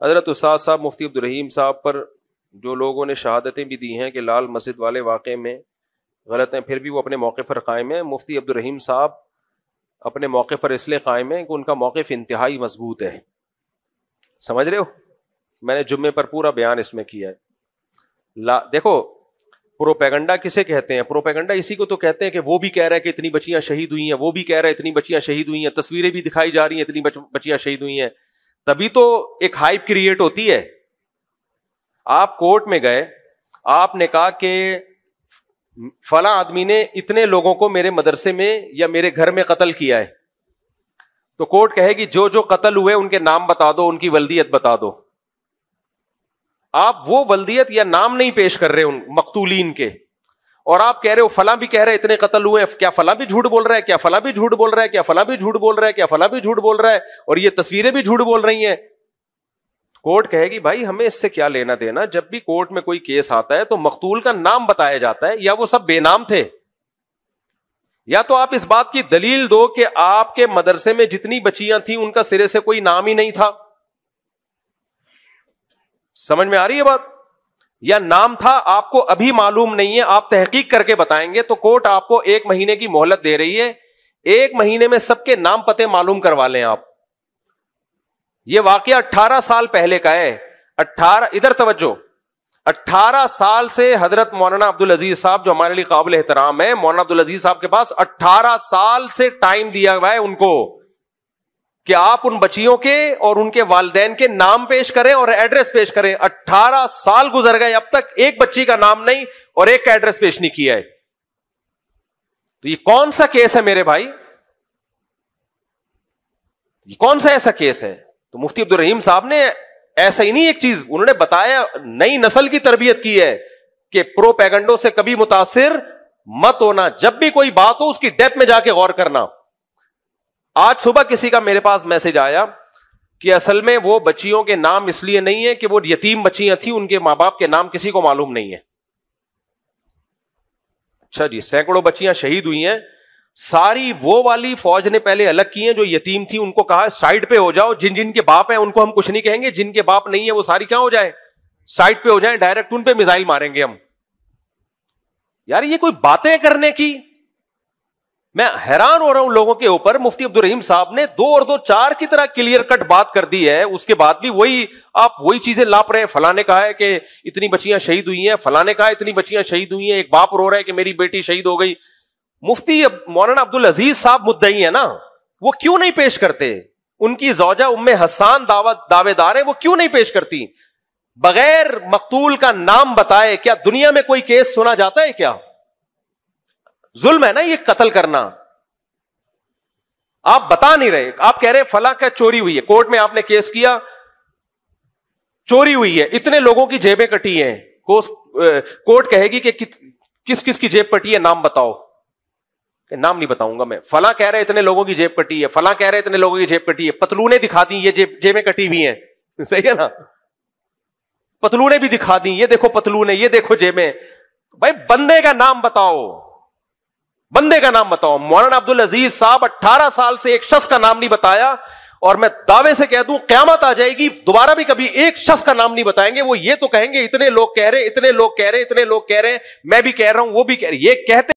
حضرت استاد صاحب مفتی عبدالرحیم صاحب پر جو لوگوں نے شہادتیں بھی دی ہیں کہ لال مسجد والے واقعے میں غلط ہیں، پھر بھی وہ اپنے موقع پر قائم ہیں. مفتی عبدالرحیم صاحب اپنے موقع پر اس لیے قائم ہیں کہ ان کا موقف انتہائی مضبوط ہے. سمجھ رہے ہو؟ میں نے جمعے پر پورا بیان اس میں کیا ہے. دیکھو پروپیگنڈا کسے کہتے ہیں؟ پروپیگنڈا اسی کو تو کہتے ہیں کہ وہ بھی کہہ رہا ہے کہ اتنی بچیاں شہید ہوئی ہیں، وہ بھی کہہ رہا ہے اتنی بچیاں شہید ہوئی ہیں، تصویریں بھی دکھائی جا رہی ہیں اتنی بچیاں شہید ہوئی ہیں. تبھی تو ایک ہائپ کریٹ ہوتی ہے. آپ کورٹ میں گئے، آپ نے کہا کہ فلاں آدمی نے اتنے لوگوں کو میرے مدرسے میں یا میرے گھر میں قتل کیا ہے، تو کورٹ کہے گی جو جو قتل ہوئے ان کے نام بتا دو، ان کی ولدیت بتا دو. آپ وہ ولدیت یا نام نہیں پیش کر رہے ان مقتولین کے، اور آپ کہہ رہے ہو فلاں بھی کہہ رہے اتنے قتل ہوئے ہیں، کیا فلاں بھی جھوٹ بول رہا ہے، کیا فلاں بھی جھوٹ بول رہا ہے، کیا فلاں بھی جھوٹ بول رہا ہے، کیا فلاں بھی جھوٹ بول رہا ہے، اور یہ تصویریں بھی جھوٹ بول رہی ہیں. کورٹ کہے گی بھائی ہمیں اس سے کیا لینا دینا. جب بھی کورٹ میں کوئی کیس آتا ہے تو مقتول کا نام بتایا جاتا ہے، یا وہ سب بے نام تھے، یا تو آپ اس بات کی دلیل دو کہ آپ کے مدرسے میں جتنی بچیاں تھیں ان کا سرے سے کوئی نام ہی نہیں تھا. سمجھ میں آ رہی ہے بات؟ یا نام تھا آپ کو ابھی معلوم نہیں ہے، آپ تحقیق کر کے بتائیں گے. تو کورٹ آپ کو 1 مہینے کی مہلت دے رہی ہے، 1 مہینے میں سب کے نام پتے معلوم کروا لیں آپ. یہ واقعہ 18 سال پہلے کا ہے. 18 ادھر توجہ، 18 سال سے حضرت مولانا عبدالعزیز صاحب جو ہمارے لیے قابل احترام ہے، مولانا عبدالعزیز صاحب کے پاس 18 سال سے ٹائم دیا ہوا ہے ان کو کہ آپ ان بچیوں کے اور ان کے والدین کے نام پیش کریں اور ایڈریس پیش کریں. 18 سال گزر گئے، اب تک ایک بچی کا نام نہیں اور ایک کا ایڈریس پیش نہیں کیا ہے. تو یہ کون سا کیس ہے میرے بھائی؟ یہ کون سا ایسا کیس ہے؟ تو مفتی عبدالرحیم صاحب نے ایسا ہی نہیں، ایک چیز انہوں نے بتایا، نئی نسل کی تربیت کی ہے کہ پروپیگنڈوں سے کبھی متاثر مت ہونا، جب بھی کوئی بات ہو اس کی ڈیپتھ میں جا کے غور کرنا. آج صبح کسی کا میرے پاس میسج آیا کہ اصل میں وہ بچیوں کے نام اس لیے نہیں ہے کہ وہ یتیم بچیاں تھیں، ان کے ماں باپ کے نام کسی کو معلوم نہیں ہے. اچھا جی، سینکڑوں بچیاں شہید ہوئی ہیں، ساری وہ والی فوج نے پہلے الگ کی ہیں جو یتیم تھی، ان کو کہا سائڈ پہ ہو جاؤ، جن جن کے باپ ہیں ان کو ہم کچھ نہیں کہیں گے، جن کے باپ نہیں ہے وہ ساری کیا ہو جائے، سائڈ پہ ہو جائیں، ڈائریکٹ ان پہ میزائل ماریں گے ہم. یار یہ کوئی باتیں کرنے کی، میں حیران ہو رہا ہوں لوگوں کے اوپر. مفتی عبدالرحیم صاحب نے 2 اور 2 4 کی طرح کلیئر کٹ بات کر دی ہے، اس کے بعد بھی آپ وہی چیزیں لاپ رہے ہیں. فلاں نے کہا ہے کہ اتنی بچیاں شہید ہوئی ہیں، فلاں نے کہا اتنی بچیاں شہید ہوئی ہیں، ایک باپ رو رہا ہے کہ میری بیٹی شہید ہو گئی. مفتی مولانا عبدالعزیز صاحب مدعی ہیں نا، وہ کیوں نہیں پیش کرتے؟ ان کی زوجہ ام حسان دعوے دار ہے، وہ کیوں نہیں پیش کرتی؟ بغیر مقتول کا نام بتائے کیا دنیا میں کوئی کیس سنا جاتا ہے کیا؟ ظلم ہے نا یہ قتل کرنا. آپ بتا نہیں رہے، آپ کہہ رہے فلاں کا چوری ہوئی ہے، کورٹ میں آپ نے کیس کیا چوری ہوئی ہے، اتنے لوگوں کی جیبیں کٹی ہیں، کورٹ کہے گی کہ کس کس کی جیب کٹی ہے نام بتاؤ، کہ نام نہیں بتاؤں گا میں. فلاں کہہ رہے اتنے لوگوں کی جیب کٹی ہے، فلاں کہہ رہے اتنے لوگوں کی جیب کٹی ہے، پتلونیں دکھا دی یہ جیبیں کٹی ہوئی ہیں. صحیح ہے نا؟ پتلونیں بھی دکھا دی، یہ دیکھو پتلونیں، یہ دیکھو جیبیں. بھائی بندے کا نام بتاؤ، بندے کا نام بتاؤ. مولانا عبدالعزیز صاحب 18 سال سے ایک شخص کا نام نہیں بتایا، اور میں دعوے سے کہہ دوں قیامت آ جائے گی دوبارہ بھی کبھی ایک شخص کا نام نہیں بتائیں گے. وہ یہ تو کہیں گے اتنے لوگ کہہ رہے، اتنے لوگ کہہ رہے، اتنے لوگ کہہ رہے ہیں، میں بھی کہہ رہا ہوں، وہ بھی کہہ رہے. یہ کہتے